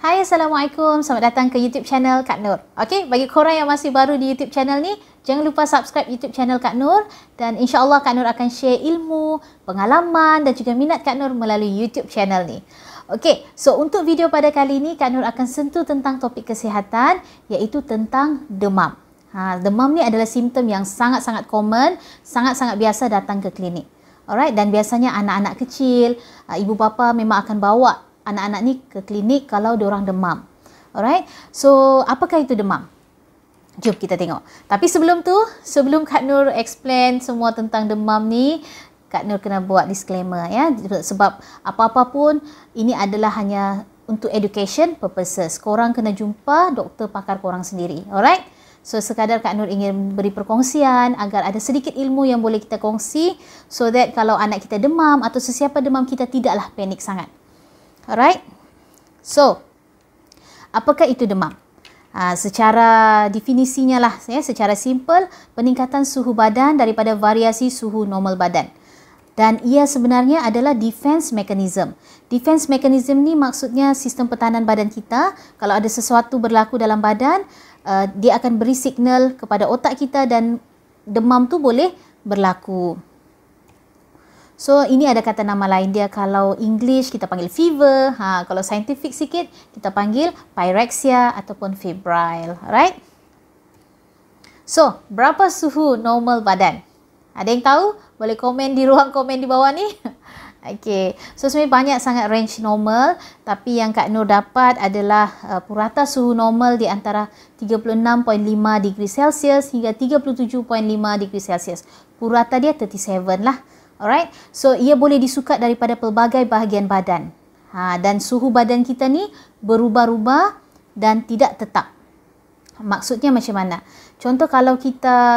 Hai, Assalamualaikum. Selamat datang ke YouTube channel Kak Nur. Okey, bagi korang yang masih baru di YouTube channel ni, jangan lupa subscribe YouTube channel Kak Nur dan insya-Allah Kak Nur akan share ilmu, pengalaman dan juga minat Kak Nur melalui YouTube channel ni. Okey, so untuk video pada kali ini Kak Nur akan sentuh tentang topik kesihatan iaitu tentang demam. Demam ni adalah simptom yang sangat-sangat common, sangat-sangat biasa datang ke klinik. Alright, dan biasanya anak-anak kecil, ibu bapa memang akan bawa anak-anak ni ke klinik kalau diorang demam. Alright, so apakah itu demam? Jom kita tengok. Tapi sebelum tu, sebelum Kak Nur explain semua tentang demam ni, Kak Nur kena buat disclaimer ya. Sebab apa-apa pun ini adalah hanya untuk education purposes. Korang kena jumpa doktor pakar korang sendiri. Alright? So sekadar Kak Nur ingin beri perkongsian agar ada sedikit ilmu yang boleh kita kongsi so that kalau anak kita demam atau sesiapa demam kita tidaklah panik sangat. Alright? So, apakah itu demam? Secara definisinya lah, secara simple, peningkatan suhu badan daripada variasi suhu normal badan. Dan ia sebenarnya adalah defense mechanism. Defense mechanism ni maksudnya sistem pertahanan badan kita. Kalau ada sesuatu berlaku dalam badan, dia akan beri signal kepada otak kita dan demam tu boleh berlaku. So, ini ada kata nama lain dia. Kalau English kita panggil fever. Kalau scientific sikit kita panggil pyrexia ataupun febrile. Alright? So, berapa suhu normal badan? Ada yang tahu? Boleh komen di ruang komen di bawah ni. Okay. So, sebenarnya banyak sangat range normal. Tapi yang Kak Nur dapat adalah purata suhu normal di antara 36.5 degree Celsius hingga 37.5 degree Celsius. Purata dia 37 lah. Alright, so ia boleh disukat daripada pelbagai bahagian badan. Dan suhu badan kita ni berubah-ubah dan tidak tetap. Maksudnya macam mana? Contoh kalau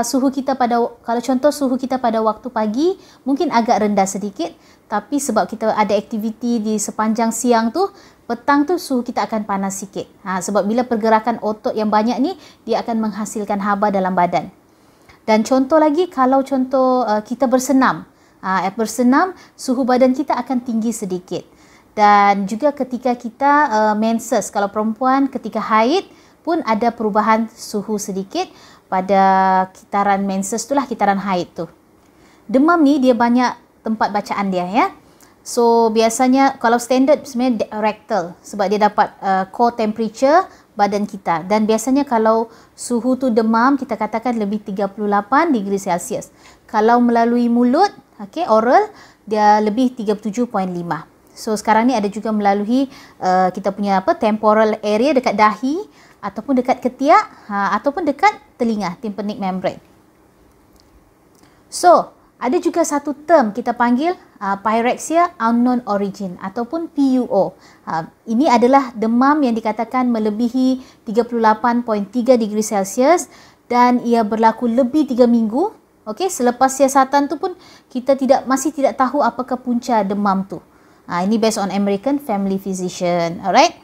suhu kita pada waktu pagi mungkin agak rendah sedikit, tapi sebab kita ada aktiviti di sepanjang siang tu, petang tu suhu kita akan panas sikit. Sebab bila pergerakan otot yang banyak ni, dia akan menghasilkan haba dalam badan. Dan contoh lagi, kalau kita bersenam, suhu badan kita akan tinggi sedikit. Dan juga ketika kita menses, kalau perempuan ketika haid pun ada perubahan suhu sedikit pada kitaran menses tu lah, kitaran haid tu. Demam ni dia banyak tempat bacaan dia ya. So biasanya kalau standard sebenarnya rectal sebab dia dapat core temperature badan kita. Dan biasanya kalau suhu tu demam kita katakan lebih 38 degree Celsius. Kalau melalui mulut, oral, dia lebih 37.5. So sekarang ni ada juga melalui kita punya temporal area dekat dahi ataupun dekat ketiak ataupun dekat telinga, tympanic membrane. So ada juga satu term kita panggil pyrexia unknown origin ataupun PUO. Ini adalah demam yang dikatakan melebihi 38.3 degree Celsius dan ia berlaku lebih 3 minggu. Okey, selepas siasatan tu pun kita masih tidak tahu apakah punca demam tu. Ini based on American Family Physician. Alright?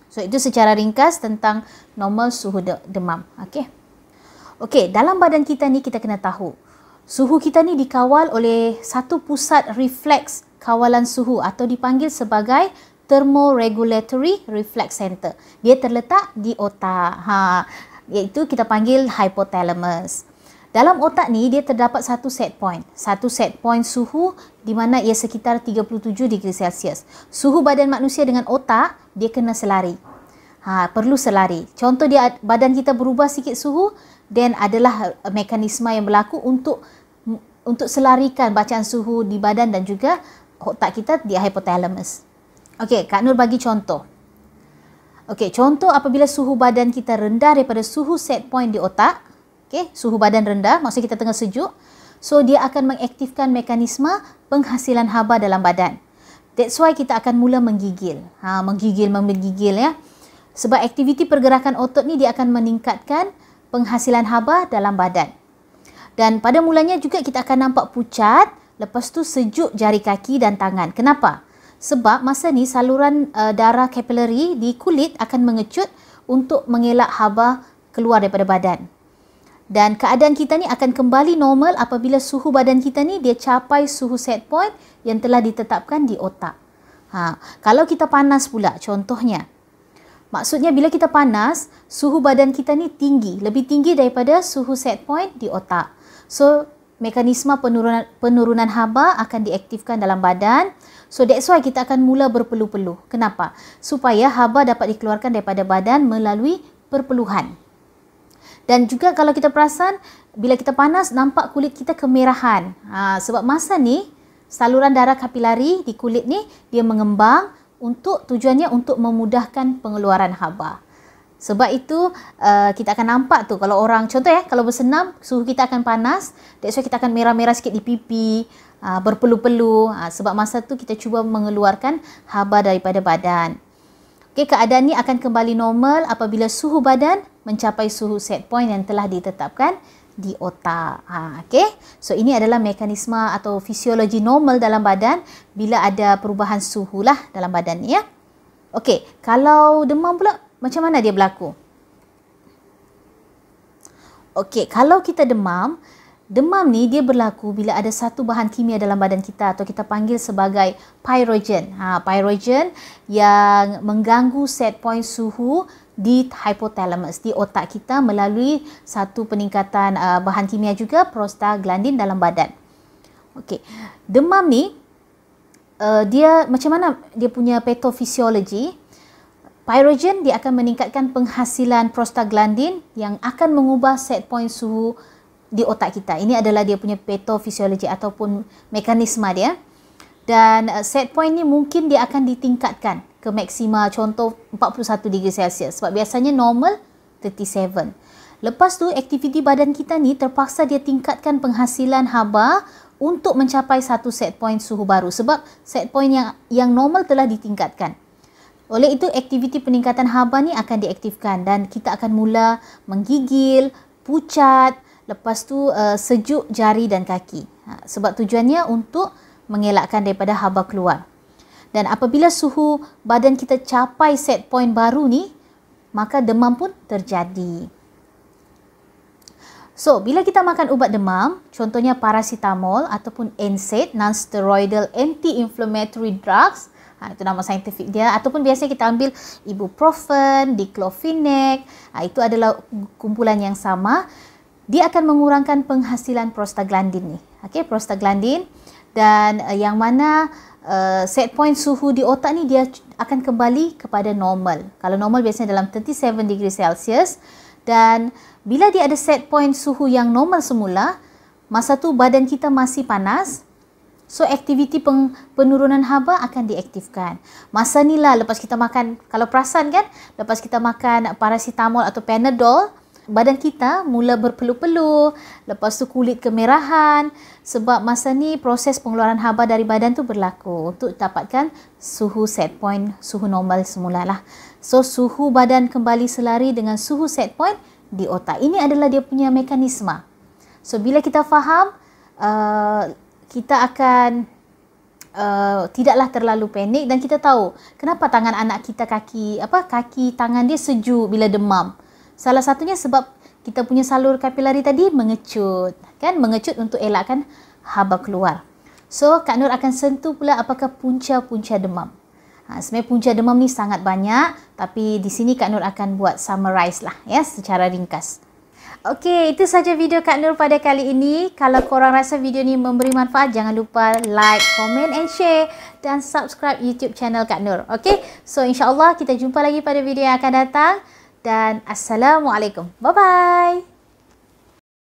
So itu secara ringkas tentang normal suhu demam. Okey. Okey, dalam badan kita ni kita kena tahu suhu kita ni dikawal oleh satu pusat refleks kawalan suhu atau dipanggil sebagai thermoregulatory reflex center. Dia terletak di otak. Iaitu kita panggil hypothalamus. Dalam otak ni dia terdapat satu set point suhu di mana ia sekitar 37 degree Celsius. Suhu badan manusia dengan otak dia kena selari. Perlu selari. Contoh dia badan kita berubah sikit suhu, then adalah mekanisme yang berlaku untuk selarikan bacaan suhu di badan dan juga otak kita di hypothalamus. Okey, Kak Nur bagi contoh. Okey, contoh apabila suhu badan kita rendah daripada suhu set point di otak. Okay, suhu badan rendah, maksudnya kita tengah sejuk. So, dia akan mengaktifkan mekanisme penghasilan haba dalam badan. That's why kita akan mula menggigil. Menggigil ya. Sebab aktiviti pergerakan otot ni dia akan meningkatkan penghasilan haba dalam badan. Dan pada mulanya juga kita akan nampak pucat, lepas tu sejuk jari kaki dan tangan. Kenapa? Sebab masa ni saluran darah kapilari di kulit akan mengecut untuk mengelak haba keluar daripada badan. Dan keadaan kita ni akan kembali normal apabila suhu badan kita ni dia capai suhu set point yang telah ditetapkan di otak. Kalau kita panas pula, contohnya Maksudnya bila kita panas, suhu badan kita ni tinggi, lebih tinggi daripada suhu set point di otak. So, mekanisme penurunan haba akan diaktifkan dalam badan. So, that's why kita akan mula berpeluh-peluh. Kenapa? Supaya haba dapat dikeluarkan daripada badan melalui perpeluhan. Dan juga kalau kita perasan, bila kita panas, nampak kulit kita kemerahan. Sebab masa ni, saluran darah kapilari di kulit ni, dia mengembang tujuannya untuk memudahkan pengeluaran haba. Sebab itu, kita akan nampak tu kalau orang, contoh kalau bersenam, suhu kita akan panas, that's why kita akan merah-merah sikit di pipi, berpeluh-peluh, sebab masa tu kita cuba mengeluarkan haba daripada badan. Okay, keadaan ni akan kembali normal apabila suhu badan mencapai suhu set point yang telah ditetapkan di otak. Okay. So, ini adalah mekanisme atau fisiologi normal dalam badan bila ada perubahan suhu lah dalam badan ni, ya. Okay, kalau demam pula, macam mana dia berlaku? Okay, kalau kita demam ni dia berlaku bila ada satu bahan kimia dalam badan kita atau kita panggil sebagai pyrogen. Pyrogen yang mengganggu set point suhu di hypothalamus, di otak kita melalui satu peningkatan bahan kimia juga prostaglandin dalam badan. Okey, demam ni dia macam mana dia punya patofisiologi? Pyrogen dia akan meningkatkan penghasilan prostaglandin yang akan mengubah set point suhu di otak kita. Ini adalah dia punya patofisiologi ataupun mekanisme dia. Dan set point ni mungkin dia akan ditingkatkan ke maksima, contoh 41 degree Celsius. Sebab biasanya normal 37. Lepas tu aktiviti badan kita ni terpaksa dia tingkatkan penghasilan haba untuk mencapai satu set point suhu baru. Sebab set point yang normal telah ditingkatkan. Oleh itu aktiviti peningkatan haba ni akan diaktifkan dan kita akan mula menggigil, pucat, lepas tu sejuk jari dan kaki. Sebab tujuannya untuk mengelakkan daripada haba keluar. Dan apabila suhu badan kita capai set point baru ni, maka demam pun terjadi. So, bila kita makan ubat demam, contohnya paracetamol ataupun NSAID, non-steroidal anti-inflammatory drugs, itu nama saintifik dia, ataupun biasanya kita ambil ibuprofen, diclofenac, itu adalah kumpulan yang sama. Dia akan mengurangkan penghasilan prostaglandin ni. Okey, prostaglandin, dan yang mana set point suhu di otak ni dia akan kembali kepada normal. Kalau normal biasanya dalam 37 degree Celsius, dan bila dia ada set point suhu yang normal semula, masa tu badan kita masih panas. So, aktiviti penurunan haba akan diaktifkan. Masa ni lah lepas kita makan, kalau perasan kan, lepas kita makan paracetamol atau Panadol, badan kita mula berpeluh-peluh, lepas tu kulit kemerahan, sebab masa ni proses pengeluaran haba dari badan tu berlaku untuk dapatkan suhu set point, suhu normal semula lah. So, suhu badan kembali selari dengan suhu set point di otak. Ini adalah dia punya mekanisme. So, bila kita faham, kita akan tidaklah terlalu panik dan kita tahu kenapa tangan anak kita, kaki tangan dia sejuk bila demam. Salah satunya sebab kita punya salur kapilari tadi mengecut, kan? Mengecut untuk elakkan haba keluar. So, Kak Nur akan sentuh pula apakah punca-punca demam. Sebenarnya punca demam ni sangat banyak, tapi di sini Kak Nur akan buat summarize lah, ya, secara ringkas. Okey, itu saja video Kak Nur pada kali ini. Kalau korang rasa video ni memberi manfaat, jangan lupa like, comment and share dan subscribe YouTube channel Kak Nur. Okey, so insyaAllah kita jumpa lagi pada video yang akan datang. Dan Assalamualaikum. Bye-bye.